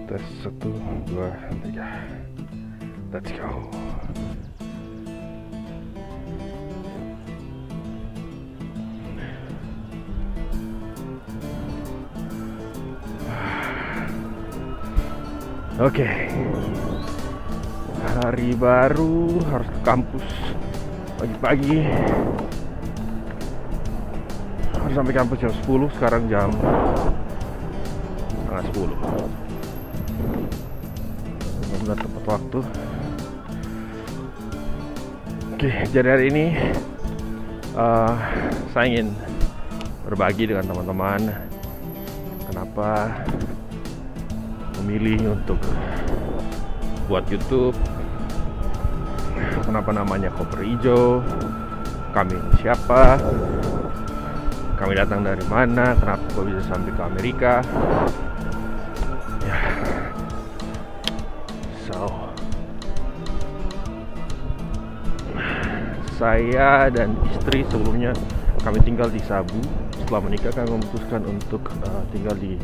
Tes 1, 2, 3. Let's go. Oke, hari baru, harus ke kampus pagi-pagi. Harus sampai kampus jam 10, sekarang jam setengah 10. Benar tepat waktu. Oke, jadi hari ini saya ingin berbagi dengan teman-teman kenapa memilih untuk buat YouTube, kenapa namanya Koper Ijo, kami siapa, kami datang dari mana, kenapa kok bisa sampai ke Amerika. Ya, saya dan istri sebelumnya kami tinggal di Sabu. Setelah menikah kami memutuskan untuk tinggal di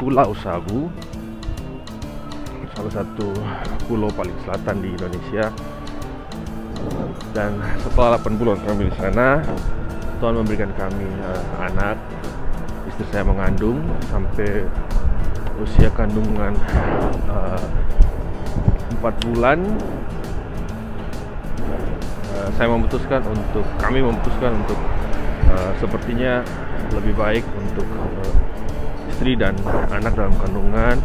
Pulau Sabu, salah satu pulau paling selatan di Indonesia. Dan setelah 8 bulan kami di sana, Tuhan memberikan kami anak. Istri saya mengandung sampai usia kandungan 4 bulan. Kami memutuskan untuk sepertinya lebih baik untuk istri dan anak dalam kandungan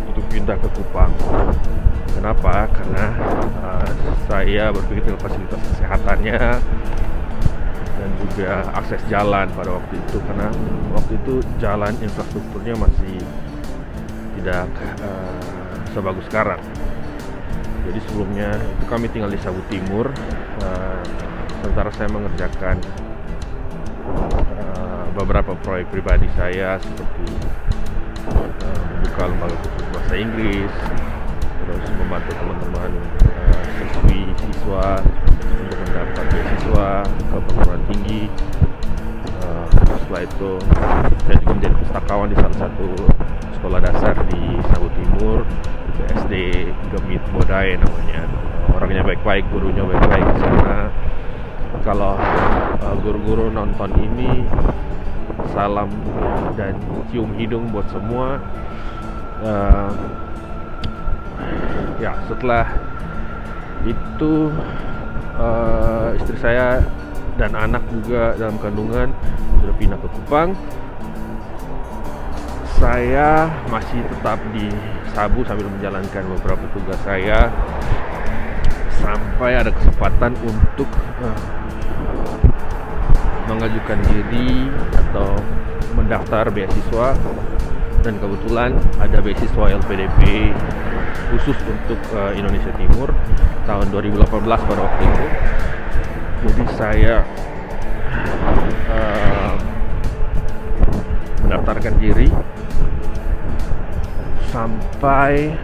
untuk pindah ke Kupang. Kenapa? Karena saya berpikir dengan fasilitas kesehatannya dan juga akses jalan pada waktu itu, karena waktu itu jalan infrastrukturnya masih tidak sebagus sekarang. Jadi sebelumnya itu kami tinggal di Sabu Timur, sementara saya mengerjakan beberapa proyek pribadi saya seperti membuka lembaga khusus bahasa Inggris, terus membantu teman-teman siswa untuk mendapat beasiswa ke perguruan tinggi. Setelah itu saya juga menjadi pustakawan di salah satu sekolah dasar di Sabu Timur, itu SD Gemit Bodai namanya. Orangnya baik-baik, gurunya baik-baik di sana. Kalau guru-guru nonton ini, salam dan cium hidung buat semua. Ya, setelah itu istri saya dan anak juga dalam kandungan sudah pindah ke Kupang. Saya masih tetap di Sabu sambil menjalankan beberapa tugas saya sampai ada kesempatan untuk mengajukan diri atau mendaftar beasiswa, dan kebetulan ada beasiswa LPDP khusus untuk Indonesia Timur tahun 2018 pada waktu itu. Jadi saya mendaftarkan diri sampai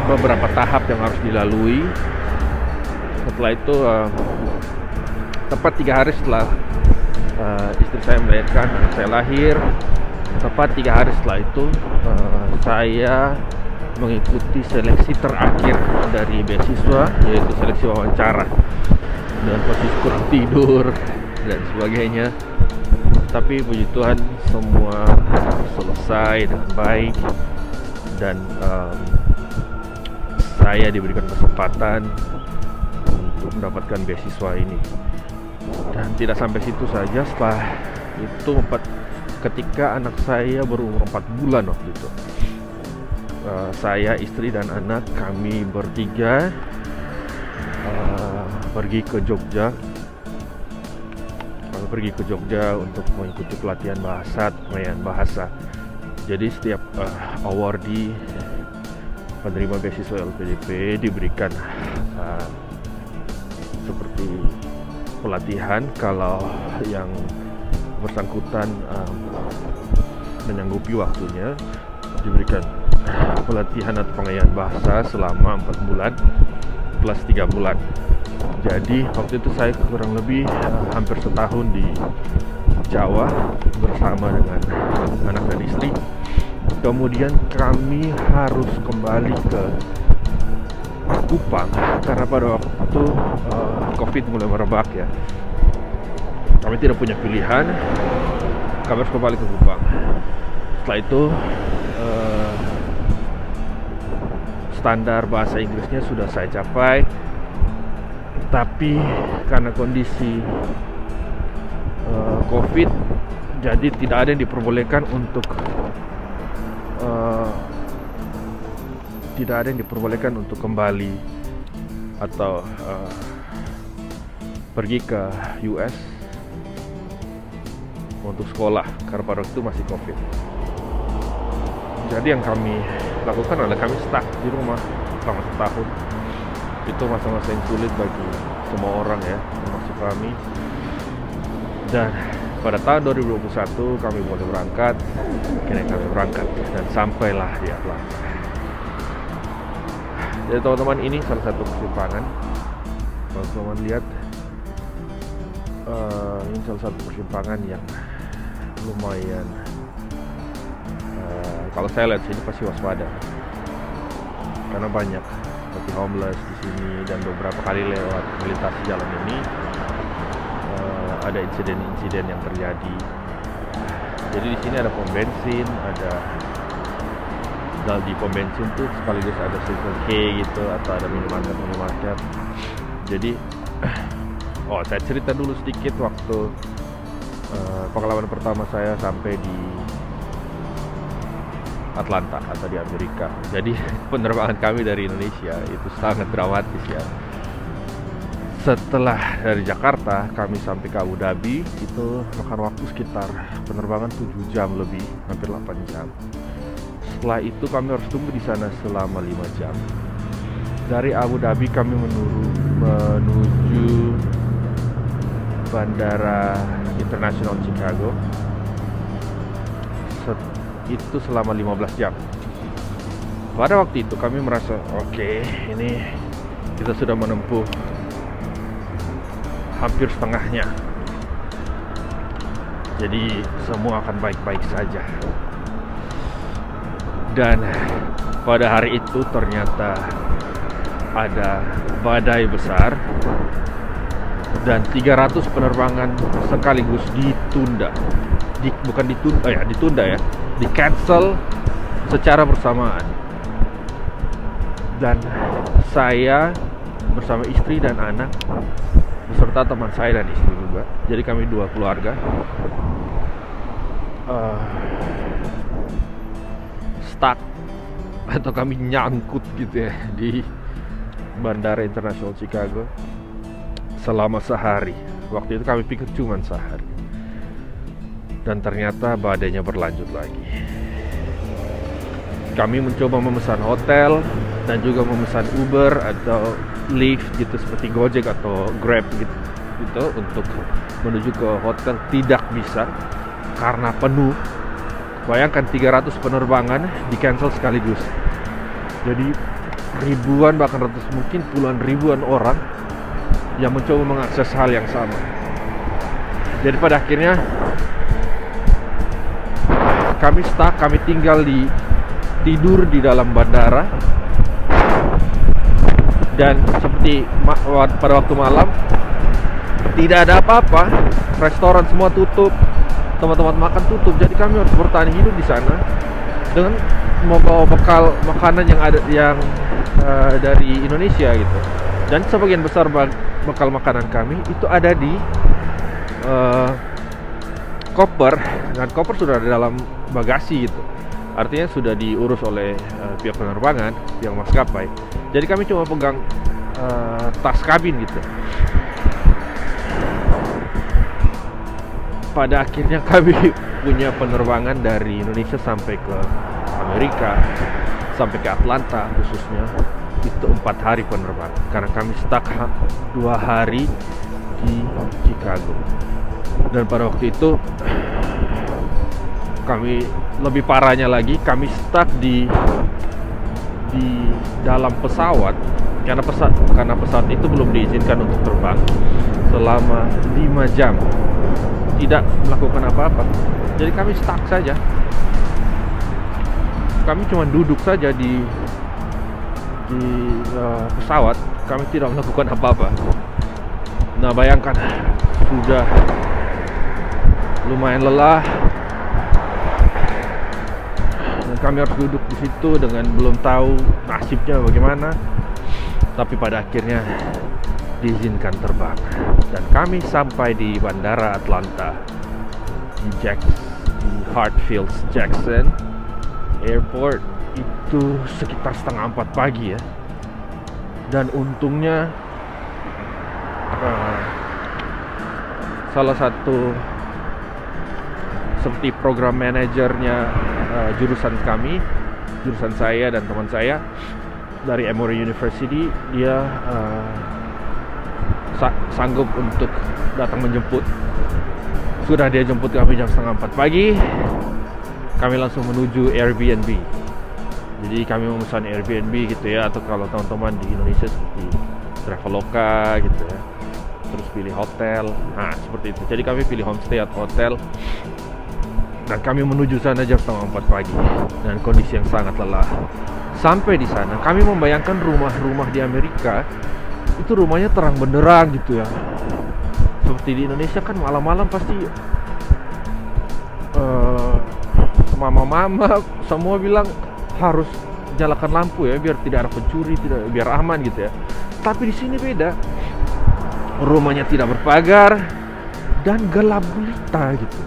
beberapa tahap yang harus dilalui. Setelah itu tepat 3 hari setelah istri saya melahirkan, saya lahir. Tepat 3 hari setelah itu saya mengikuti seleksi terakhir dari beasiswa, yaitu seleksi wawancara, dengan posisi kurang tidur dan sebagainya. Tapi puji Tuhan semua selesai dengan baik, dan saya diberikan kesempatan untuk mendapatkan beasiswa ini. Dan tidak sampai situ saja, setelah itu ketika anak saya berumur 4 bulan waktu itu, saya, istri, dan anak, kami bertiga pergi ke Jogja. Kami pergi ke Jogja untuk mengikuti pelatihan pengayaan bahasa. Jadi setiap awardee penerima beasiswa LPDP diberikan seperti pelatihan kalau yang bersangkutan menyanggupi waktunya, diberikan pelatihan atau pengayaan bahasa selama 4 bulan plus 3 bulan. Jadi waktu itu saya kurang lebih hampir setahun di Jawa bersama dengan anak dan istri. Kemudian kami harus kembali ke Kupang karena pada waktu COVID mulai merebak ya. Kami tidak punya pilihan, kami harus kembali ke Kupang. Setelah itu standar bahasa Inggrisnya sudah saya capai, tapi karena kondisi COVID, jadi tidak ada yang diperbolehkan untuk kembali atau pergi ke US untuk sekolah karena pada waktu itu masih COVID. Jadi yang kami lakukan adalah kami stuck di rumah selama setahun. Itu masa-masa yang sulit bagi semua orang ya, termasuk kami. Dan pada tahun 2021 kami boleh berangkat, akhirnya kami berangkat dan sampailah di Atlanta. Jadi teman-teman, ini salah satu persimpangan. Kalau teman-teman lihat, ini salah satu persimpangan yang lumayan. Kalau saya lihat sini pasti waspada, karena banyak seperti homeless di sini, dan beberapa kali lewat melintasi jalan ini ada insiden-insiden yang terjadi. Jadi di sini ada pom bensin, di pom bensin tuh sekaligus ada Circle K gitu, atau ada minimarket. Jadi saya cerita dulu sedikit waktu pengalaman pertama saya sampai di Atlanta atau di Amerika. Jadi penerbangan kami dari Indonesia itu sangat dramatis ya. Setelah dari Jakarta kami sampai ke Abu Dhabi, itu makan waktu sekitar penerbangan 7 jam lebih, hampir 8 jam. Setelah itu kami harus tunggu di sana selama 5 jam. Dari Abu Dhabi kami menuju Bandara Internasional Chicago. Itu selama 15 jam. Pada waktu itu kami merasa oke, ini kita sudah menempuh hampir setengahnya. Jadi semua akan baik-baik saja. Dan pada hari itu ternyata ada badai besar dan 300 penerbangan sekaligus ditunda. Ditunda ya, di cancel secara bersamaan. Dan saya bersama istri dan anak beserta teman saya dan istri juga, jadi kami 2 keluarga stuck atau kami nyangkut gitu ya di Bandara Internasional Chicago selama sehari. Waktu itu kami pikir cuma sehari, dan ternyata badainya berlanjut lagi. Kami mencoba memesan hotel dan juga memesan Uber atau Lyft gitu, seperti Gojek atau Grab gitu untuk menuju ke hotel. Tidak bisa karena penuh. Bayangkan 300 penerbangan di cancel sekaligus. Jadi ribuan, bahkan ratus, mungkin puluhan ribuan orang yang mencoba mengakses hal yang sama. Jadi pada akhirnya kami stuck, kami tinggal tidur di dalam bandara. Dan seperti pada waktu malam, tidak ada apa-apa, restoran semua tutup, tempat-tempat makan tutup. Jadi kami harus bertahan hidup di sana dengan membawa bekal makanan yang dari Indonesia gitu. Dan sebagian besar bekal makanan kami itu ada di koper, dan koper sudah ada dalam bagasi gitu. Artinya sudah diurus oleh pihak penerbangan, pihak maskapai. Jadi kami cuma pegang tas kabin gitu. Pada akhirnya kami punya penerbangan dari Indonesia sampai ke Amerika, sampai ke Atlanta khususnya. Itu 4 hari penerbangan, karena kami stuck 2 hari di Chicago. Dan pada waktu itu kami lebih parahnya lagi, kami stuck di dalam pesawat karena pesawat itu belum diizinkan untuk terbang selama 5 jam, tidak melakukan apa-apa. Jadi kami stuck saja. kami cuma duduk saja di pesawat, kami tidak melakukan apa-apa. Nah, bayangkan sudah lumayan lelah dan kami harus duduk di situ dengan belum tahu nasibnya bagaimana. Tapi pada akhirnya diizinkan terbang dan kami sampai di Bandara Atlanta di Hartsfield Jackson Airport itu sekitar 3:30 pagi ya. Dan untungnya salah satu seperti program manajernya jurusan saya dan teman saya dari Emory University, dia sanggup untuk datang menjemput. Sudah dia jemput kami jam 3:30 pagi. Kami langsung menuju Airbnb. Jadi kami memesan Airbnb gitu ya, atau kalau teman-teman di Indonesia seperti Traveloka gitu ya, terus pilih hotel. Nah, seperti itu. Jadi kami pilih homestay atau hotel. Dan kami menuju sana jam 3:30 pagi dengan kondisi yang sangat lelah. Sampai di sana, kami membayangkan rumah-rumah di Amerika itu rumahnya terang benderang gitu ya. Seperti di Indonesia kan malam-malam pasti mama-mama semua bilang harus nyalakan lampu ya, biar tidak ada pencuri, biar aman gitu ya. Tapi di sini beda. Rumahnya tidak berpagar dan gelap gulita gitu.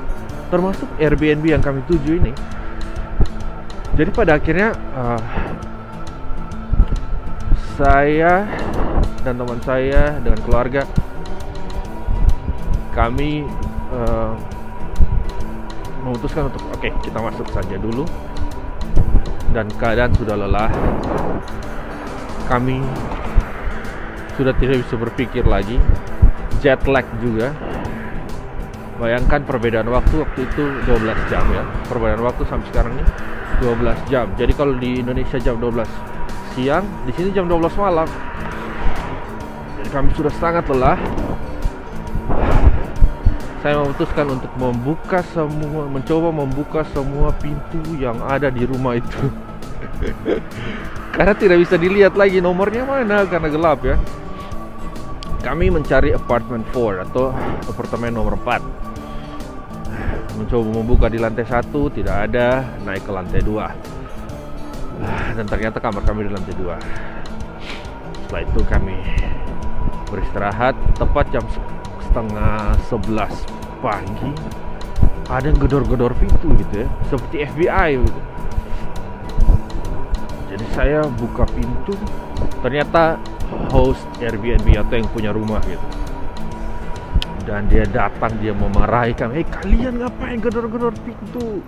Termasuk Airbnb yang kami tuju ini. Jadi pada akhirnya saya dan teman saya dengan keluarga kami memutuskan untuk oke, kita masuk saja dulu. Dan keadaan sudah lelah, kami sudah tidak bisa berpikir lagi, jet lag juga. Bayangkan perbedaan waktu itu 12 jam ya. Perbedaan waktu sampai sekarang ini 12 jam. Jadi kalau di Indonesia jam 12 siang, di sini jam 12 malam. Jadi kami sudah sangat lelah. Saya memutuskan untuk mencoba membuka semua pintu yang ada di rumah itu. Karena tidak bisa dilihat lagi nomornya mana karena gelap ya. Kami mencari apartemen 4 atau apartemen nomor 4. Mencoba membuka di lantai 1, tidak ada, naik ke lantai 2. Dan ternyata kamar kami di lantai 2. Setelah itu kami beristirahat. Tepat jam 10:30 pagi ada yang gedor-gedor pintu gitu ya, seperti FBI gitu. Jadi saya buka pintu, ternyata host Airbnb atau yang punya rumah gitu. Dan dia datang, dia memarahi kami, kalian ngapain gedor-gedor pintu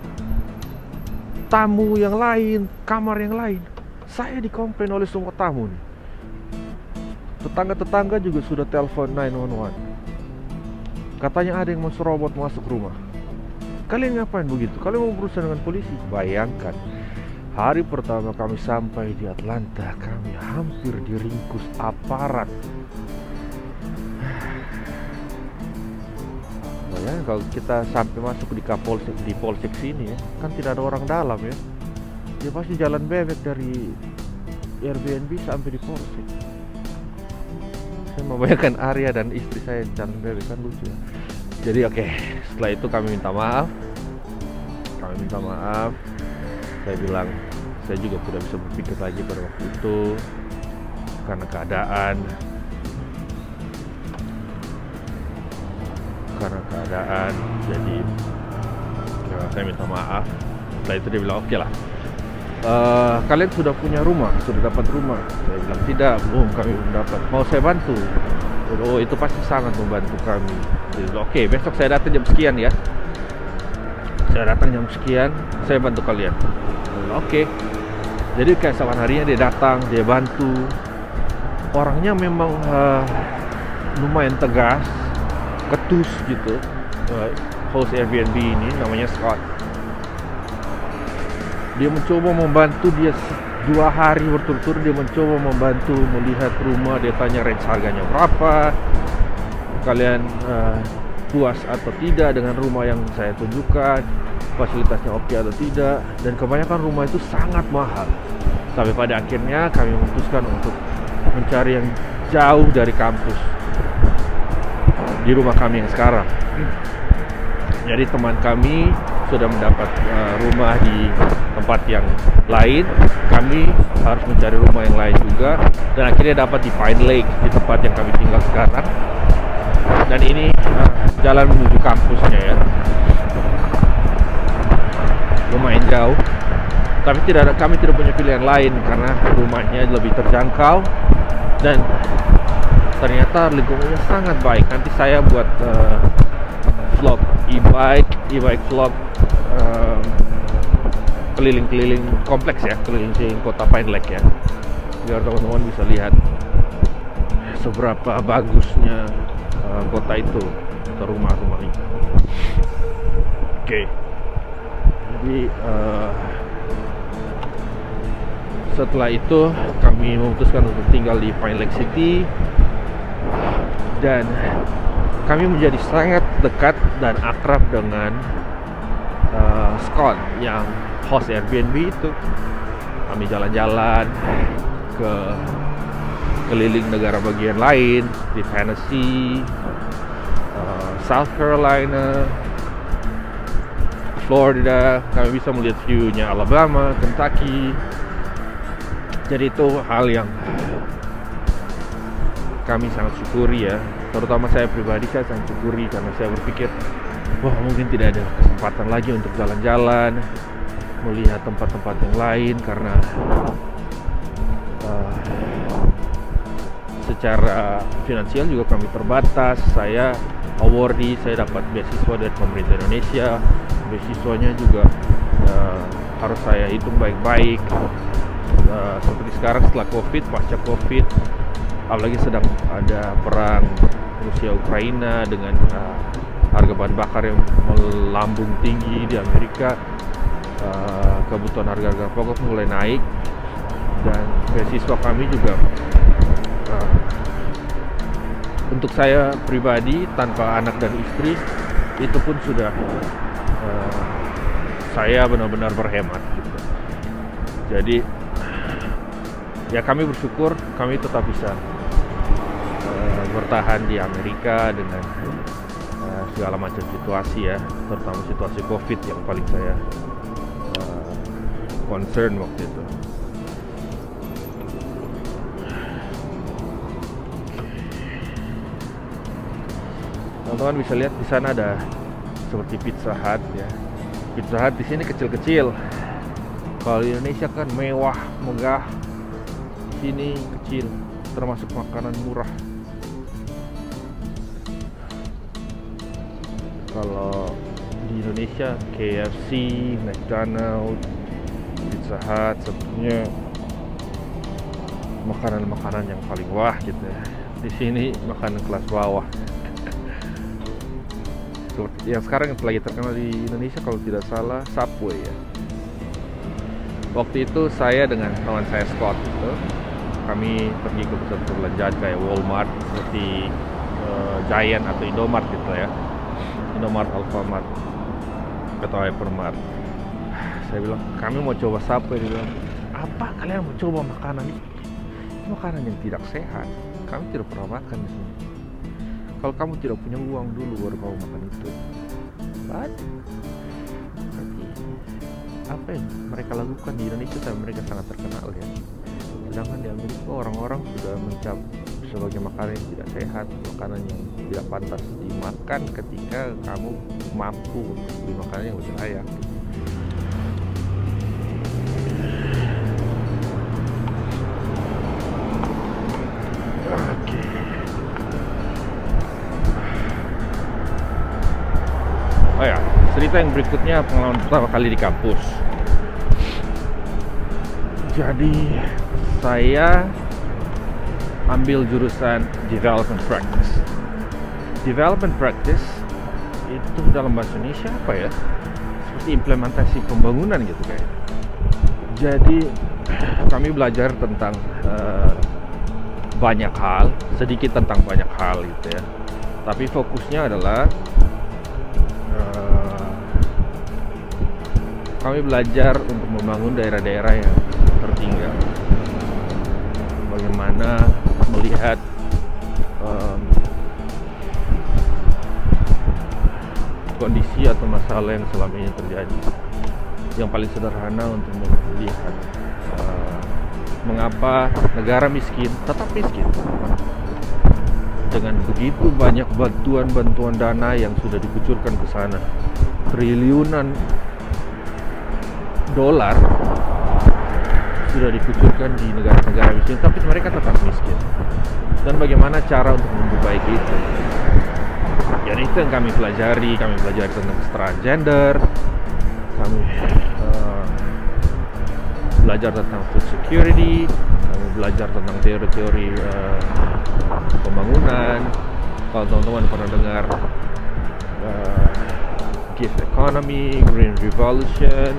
tamu yang lain, kamar yang lain? Saya dikomplain oleh semua tamu nih. Tetangga-tetangga juga sudah telepon 911. Katanya ada yang menserobot masuk rumah. Kalian ngapain begitu? Kalian mau berurusan dengan polisi? Bayangkan, hari pertama kami sampai di Atlanta, kami hampir diringkus aparat. Bayangkan kalau kita sampai masuk di polsek sini ya, kan tidak ada orang dalam ya. Dia pasti jalan bebek dari Airbnb sampai di polsek. Saya membayangkan Arya dan istri saya jalan bebek, kan lucu ya. Jadi oke, setelah itu kami minta maaf. Saya bilang saya juga tidak bisa berpikir lagi pada waktu itu karena keadaan. Jadi ya, saya minta maaf. Setelah itu dia bilang oke lah, kalian sudah punya rumah, sudah dapat rumah. Saya bilang tidak, belum, kami belum dapat. Mau saya bantu? Oh, itu pasti sangat membantu kami. Dia bilang oke, besok saya datang jam sekian ya. Saya datang jam sekian, saya bantu kalian. Oke. Jadi keesokan harinya dia datang, dia bantu. Orangnya memang lumayan tegas, ketus gitu. Host Airbnb ini namanya Scott. Dia mencoba membantu, dia 2 hari berturut-turut dia mencoba membantu melihat rumah. Dia tanya range harganya berapa, kalian puas atau tidak dengan rumah yang saya tunjukkan. fasilitasnya oke atau tidak, dan kebanyakan rumah itu sangat mahal. Sampai pada akhirnya kami memutuskan untuk mencari yang jauh dari kampus, di rumah kami yang sekarang. Jadi teman kami sudah mendapat rumah di tempat yang lain, kami harus mencari rumah yang lain juga, dan akhirnya dapat di Pine Lake, di tempat yang kami tinggal sekarang. Dan ini jalan menuju kampusnya ya, lumayan jauh, tapi kami tidak punya pilihan lain karena rumahnya lebih terjangkau dan ternyata lingkungannya sangat baik. Nanti saya buat vlog e-bike vlog keliling-keliling kompleks ya, keliling kota Pine Lake ya, biar teman-teman bisa lihat seberapa bagusnya kota itu atau rumah-rumah ini. Oke. Jadi setelah itu kami memutuskan untuk tinggal di Pine Lake City, dan kami menjadi sangat dekat dan akrab dengan Scott yang host Airbnb itu. Kami jalan-jalan ke keliling negara bagian lain, di Tennessee, South Carolina, Florida. Kami bisa melihat view-nya Alabama, Kentucky. Jadi itu hal yang kami sangat syukuri ya. Terutama saya pribadi, saya sangat syukuri karena saya berpikir, wah mungkin tidak ada kesempatan lagi untuk jalan-jalan, melihat tempat-tempat yang lain, karena secara finansial juga kami terbatas. Saya awardee, saya dapat beasiswa dari pemerintah Indonesia. Beasiswanya juga harus saya hitung baik-baik. Seperti sekarang setelah Covid, pasca Covid, apalagi sedang ada perang Rusia Ukraina dengan harga bahan bakar yang melambung tinggi di Amerika, kebutuhan harga-harga pokok mulai naik, dan beasiswa kami juga untuk saya pribadi tanpa anak dan istri itu pun sudah saya benar-benar berhemat gitu. Jadi ya kami bersyukur kami tetap bisa bertahan di Amerika dengan segala macam situasi ya, terutama situasi Covid yang paling saya concern waktu itu. Teman-teman bisa lihat di sana ada seperti Pizza Hut ya. Pizza Hut di sini kecil-kecil. Kalau di Indonesia kan mewah, megah. Sini kecil, termasuk makanan murah. Kalau di Indonesia KFC, McDonald's, Pizza Hut sepertinya makanan-makanan yang paling wah gitu ya. Di sini makanan kelas bawah. Seperti yang sekarang yang lagi terkenal di Indonesia kalau tidak salah Subway ya. Waktu itu saya dengan teman saya Scott itu, kami pergi ke pusat perbelanjaan kayak Walmart, seperti Giant atau Indomart gitu ya, Indomart, Alfamart atau Hypermart. Saya bilang kami mau coba Subway. Dia bilang, apa kalian mau coba makanan ini? Makanan yang tidak sehat, kami tidak pernah makan di sini. Kalau kamu tidak punya uang dulu baru kamu makan itu. Berarti apa yang mereka lakukan di Indonesia dan mereka sangat terkenal ya. Sedangkan di Amerika orang-orang sudah mencap sebagai makanan yang tidak sehat, makanan yang tidak pantas dimakan ketika kamu mampu untuk beli makanan yang lebih layak. Oh ya, cerita yang berikutnya pengalaman pertama kali di kampus. Jadi saya ambil jurusan Development Practice. Development Practice itu dalam bahasa Indonesia apa ya? Seperti implementasi pembangunan gitu kayak. Jadi kami belajar tentang banyak hal, sedikit tentang banyak hal gitu ya. Tapi fokusnya adalah kami belajar untuk membangun daerah-daerah yang tertinggal. Bagaimana melihat kondisi atau masalah yang selama ini terjadi. Yang paling sederhana untuk melihat mengapa negara miskin tetap miskin dengan begitu banyak bantuan dana yang sudah dikucurkan ke sana, triliunan dolar sudah dikucurkan di negara-negara miskin, tapi mereka tetap miskin. Dan bagaimana cara untuk memperbaiki itu? Ya, itu yang kami pelajari tentang kesetaraan gender, kami belajar tentang food security, kami belajar tentang teori-teori pembangunan. Kalau teman-teman pernah dengar gift economy, green revolution,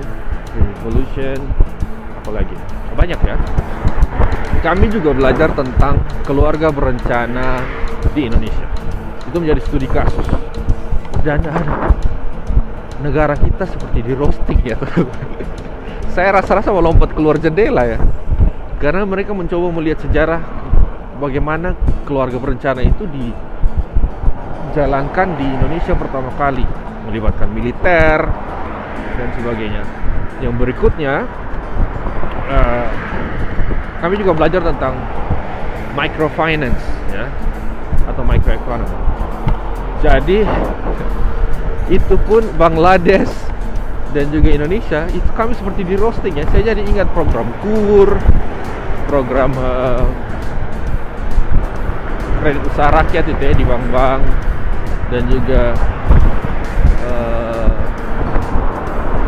apalagi banyak ya. Kami juga belajar tentang keluarga berencana di Indonesia. Itu menjadi studi kasus. Dan negara kita seperti di roasting ya. Saya rasa-rasa mau lompat keluar jendela ya. Karena mereka mencoba melihat sejarah bagaimana keluarga berencana itu dijalankan di Indonesia pertama kali, melibatkan militer dan sebagainya. Yang berikutnya kami juga belajar tentang microfinance ya, atau microeconomy. Jadi itu pun Bangladesh dan juga Indonesia itu kami seperti di roasting ya. Saya jadi ingat program KUR, program kredit usaha rakyat itu ya di bank-bank, dan juga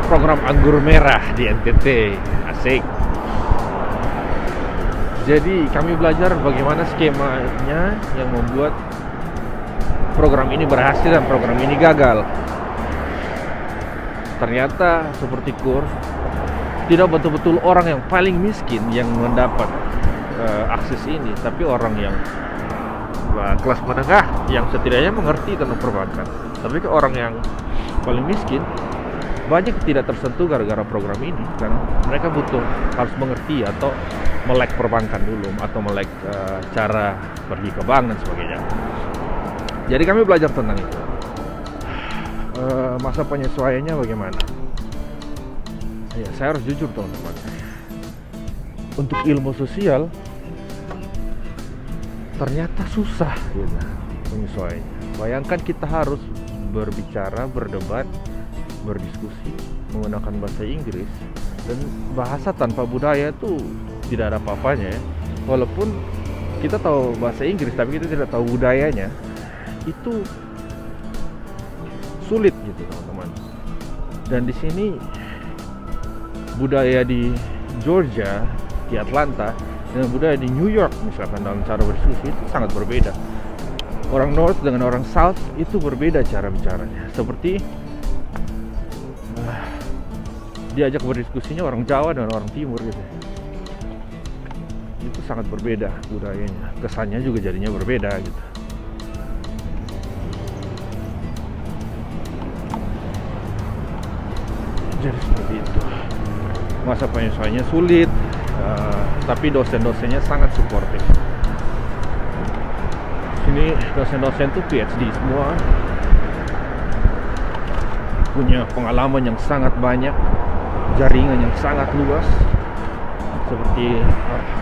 program anggur merah di NTT. Asik. Jadi kami belajar bagaimana skemanya yang membuat program ini berhasil dan program ini gagal. Ternyata seperti KUR, tidak betul-betul orang yang paling miskin yang mendapat akses ini, tapi orang yang kelas menengah yang setidaknya mengerti tentang perbankan. Tapi ke orang yang paling miskin banyak tidak tersentuh gara-gara program ini, karena mereka harus mengerti atau melek perbankan dulu, atau melek cara pergi ke bank dan sebagainya. Jadi kami belajar tentang itu. Masa penyesuaiannya bagaimana? Ya, saya harus jujur teman-teman. Untuk ilmu sosial ternyata susah gitu penyesuaiannya. Bayangkan kita harus berbicara, berdebat, berdiskusi menggunakan bahasa Inggris, dan bahasa tanpa budaya itu tidak ada apa-apanya ya. Walaupun kita tahu bahasa Inggris tapi kita tidak tahu budayanya, itu sulit gitu teman-teman. Dan di sini budaya di Georgia, di Atlanta, dengan budaya di New York misalkan dalam cara berdiskusi itu sangat berbeda. Orang North dengan orang South itu berbeda cara bicaranya. Seperti diajak berdiskusinya orang Jawa dan orang Timur gitu. Itu sangat berbeda budayanya. Kesannya juga jadinya berbeda gitu. Jadi seperti itu. Masa penyesuaiannya sulit, tapi dosen-dosennya sangat suportif. Sini dosen-dosen tuh PhD semua, punya pengalaman yang sangat banyak, jaringan yang sangat luas. Seperti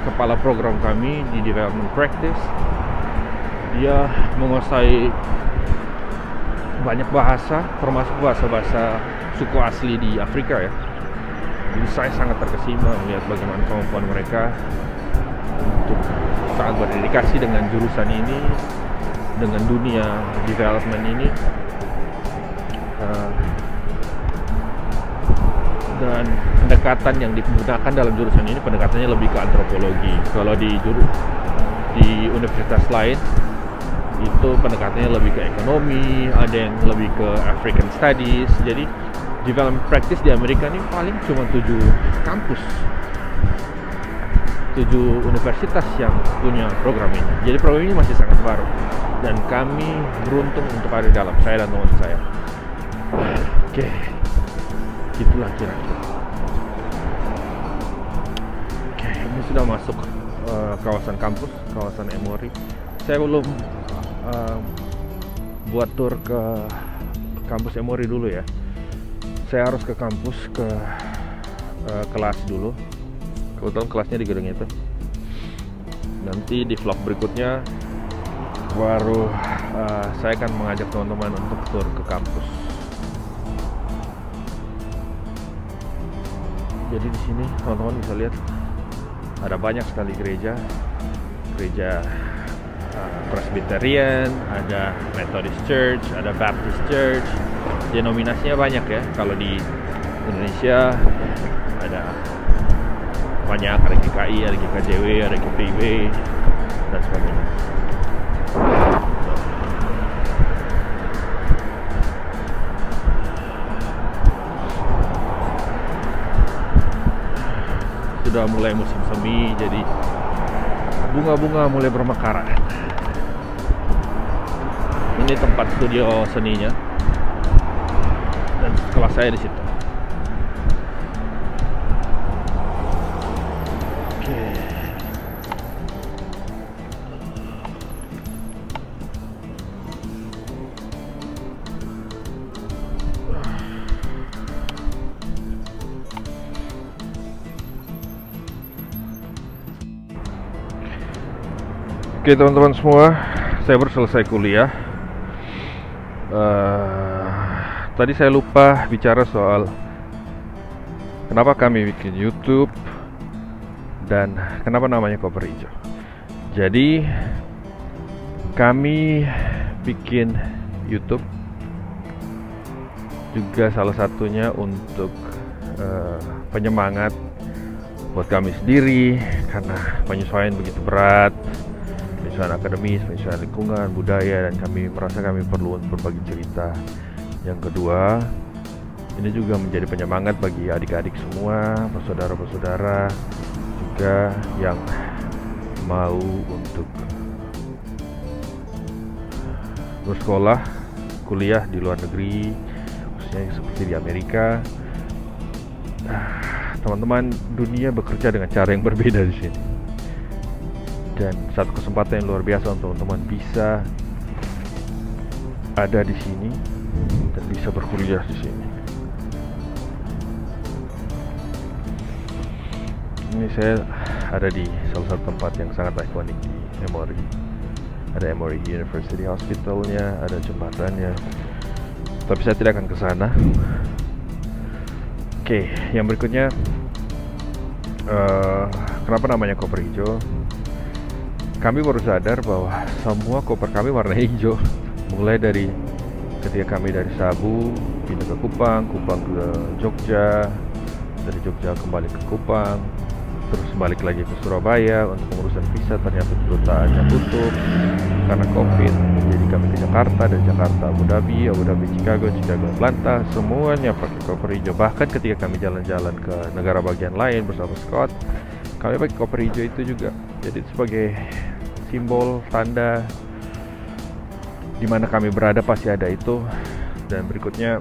kepala program kami di Development Practice, dia menguasai banyak bahasa, termasuk bahasa-bahasa suku asli di Afrika ya. Jadi saya sangat terkesima melihat bagaimana kemampuan mereka untuk sangat berdedikasi dengan jurusan ini, dengan dunia development ini, dan pendekatan yang digunakan dalam jurusan ini pendekatannya lebih ke antropologi. Kalau di universitas lain itu pendekatannya lebih ke ekonomi, ada yang lebih ke African Studies. Jadi development practice di Amerika ini paling cuma 7 kampus, 7 universitas yang punya program ini. Jadi program ini masih sangat baru, dan kami beruntung untuk ada di dalam, saya dan teman saya. Oke. Gitulah kira-kira. Oke, ini sudah masuk kawasan kampus, kawasan Emory. Saya belum buat tour ke kampus Emory dulu ya. Saya harus ke kampus, ke kelas dulu. Kebetulan kelasnya di gedung itu. Nanti di vlog berikutnya baru saya akan mengajak teman-teman untuk tour ke kampus. Jadi di sini teman-teman bisa lihat ada banyak sekali gereja Presbyterian, ada Methodist Church, ada Baptist Church. Denominasinya banyak ya. Kalau di Indonesia ada banyak, ada GKI, ada GKJW, ada GPIB dan sebagainya. Sudah mulai musim semi, jadi bunga-bunga mulai bermekaran. Ini tempat studio seninya, dan kelas saya di situ. Oke. Oke teman-teman semua, saya baru selesai kuliah. Tadi saya lupa bicara soal kenapa kami bikin YouTube dan kenapa namanya Koper Hijau. Jadi kami bikin YouTube juga salah satunya untuk penyemangat buat kami sendiri, karena penyesuaian begitu berat, penyesuaian akademis, penyesuaian lingkungan, budaya, dan kami merasa kami perlu berbagi cerita. Yang kedua, ini juga menjadi penyemangat bagi adik-adik semua, bersaudara-bersaudara juga yang mau untuk bersekolah, kuliah di luar negeri, khususnya seperti di Amerika. Teman-teman, dunia bekerja dengan cara yang berbeda di sini. Dan satu kesempatan yang luar biasa untuk teman-teman bisa ada di sini dan bisa berkuliah di sini. Ini saya ada di salah satu tempat yang sangat ikonik di Emory. Ada Emory University Hospitalnya, ada jembatannya. Tapi saya tidak akan ke sana. Oke, yang berikutnya, kenapa namanya koper hijau? Kami baru sadar bahwa semua koper kami warna hijau. Mulai dari ketika kami dari Sabu pindah ke Kupang, Kupang ke Jogja, dari Jogja kembali ke Kupang, terus balik lagi ke Surabaya untuk pengurusan visa. Ternyata kedutaannya tutup karena COVID. Jadi kami ke Jakarta, dari Jakarta Abu Dhabi, Abu Dhabi Chicago, Chicago Atlanta, semuanya pakai koper hijau. Bahkan ketika kami jalan-jalan ke negara bagian lain bersama Scott, kami pakai koper hijau itu juga. Jadi sebagai simbol, tanda di mana kami berada pasti ada itu. Dan berikutnya,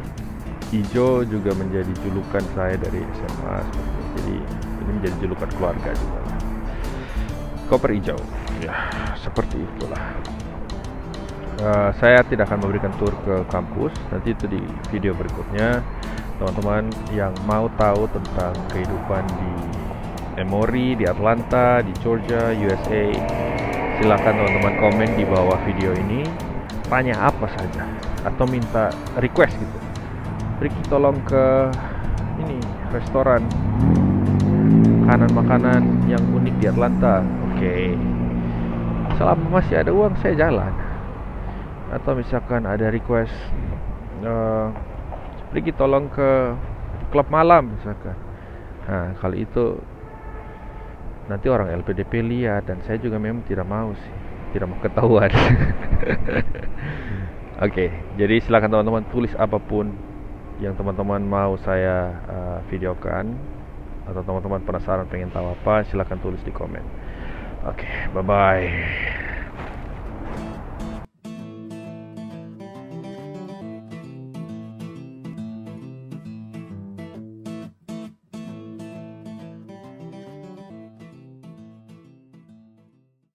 hijau juga menjadi julukan saya dari SMA. Jadi ini menjadi julukan keluarga juga. Koper hijau, ya seperti itulah. Saya tidak akan memberikan tour ke kampus. Nanti itu di video berikutnya. Teman-teman yang mau tahu tentang kehidupan di Emory, di Atlanta, di Georgia, USA, silakan teman-teman komen di bawah video ini. Tanya apa saja atau minta request gitu. Ricky tolong ke ini restoran makanan-makanan yang unik di Atlanta. Oke. Selama masih ada uang saya jalan. Atau misalkan ada request Ricky tolong ke klub malam misalkan. Nah, kali itu nanti orang LPDP lihat, dan saya juga memang tidak mau sih, tidak mau ketahuan. Oke, jadi silakan teman-teman tulis apapun yang teman-teman mau saya videokan, atau teman-teman penasaran pengen tahu apa, silakan tulis di komen. Oke, bye bye.